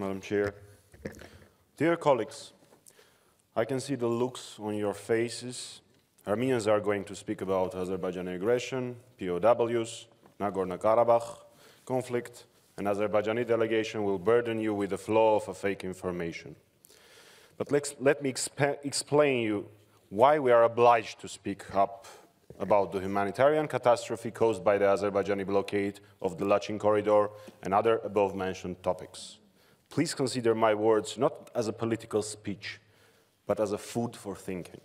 Madam Chair. Dear colleagues, I can see the looks on your faces. Armenians are going to speak about Azerbaijani aggression, POWs, Nagorno-Karabakh conflict, and Azerbaijani delegation will burden you with the flow of fake information. But let me explain you why we are obliged to speak up about the humanitarian catastrophe caused by the Azerbaijani blockade of the Lachin corridor and other above-mentioned topics. Please consider my words not as a political speech, but as a food for thinking.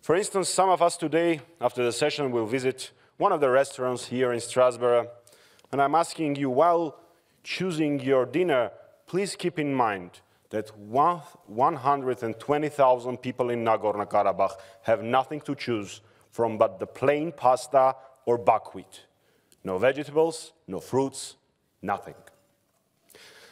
For instance, some of us today, after the session, will visit one of the restaurants here in Strasbourg, and I'm asking you, while choosing your dinner, please keep in mind that 120,000 people in Nagorno-Karabakh have nothing to choose from but the plain pasta or buckwheat. No vegetables, no fruits, nothing.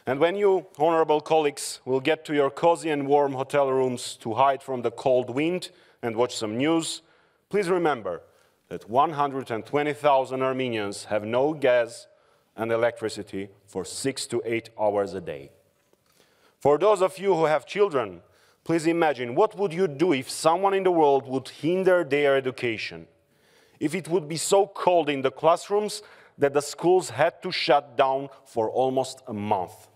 And when you, honorable colleagues, will get to your cozy and warm hotel rooms to hide from the cold wind and watch some news, please remember that 120,000 Armenians have no gas and electricity for 6 to 8 hours a day. For those of you who have children, please imagine, what would you do if someone in the world would hinder their education? If it would be so cold in the classrooms that the schools had to shut down for almost a month?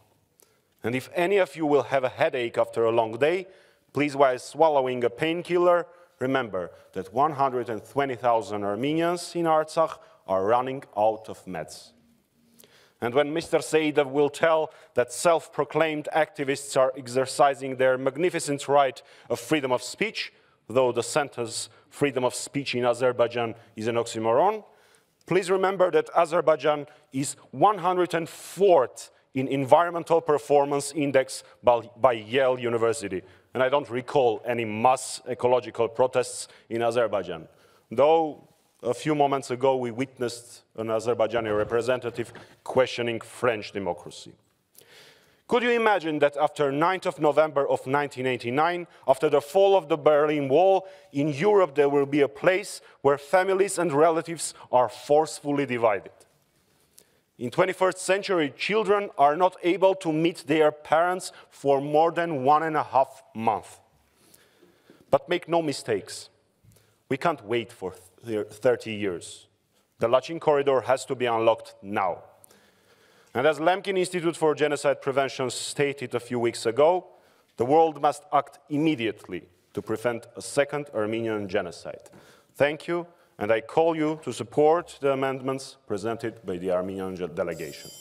And if any of you will have a headache after a long day, please, while swallowing a painkiller, remember that 120,000 Armenians in Artsakh are running out of meds. And when Mr. Saidov will tell that self-proclaimed activists are exercising their magnificent right of freedom of speech, though the sentence freedom of speech in Azerbaijan is an oxymoron, please remember that Azerbaijan is 104th in environmental performance index by Yale University. And I don't recall any mass ecological protests in Azerbaijan, though a few moments ago, we witnessed an Azerbaijani representative questioning French democracy. Could you imagine that after 9th of November of 1989, after the fall of the Berlin Wall, in Europe there will be a place where families and relatives are forcefully divided? In 21st century, children are not able to meet their parents for more than 1.5 months. But make no mistakes, we can't wait for 30 years. The Lachin corridor has to be unlocked now. And as Lemkin Institute for Genocide Prevention stated a few weeks ago, the world must act immediately to prevent a second Armenian genocide. Thank you, and I call you to support the amendments presented by the Armenian delegation.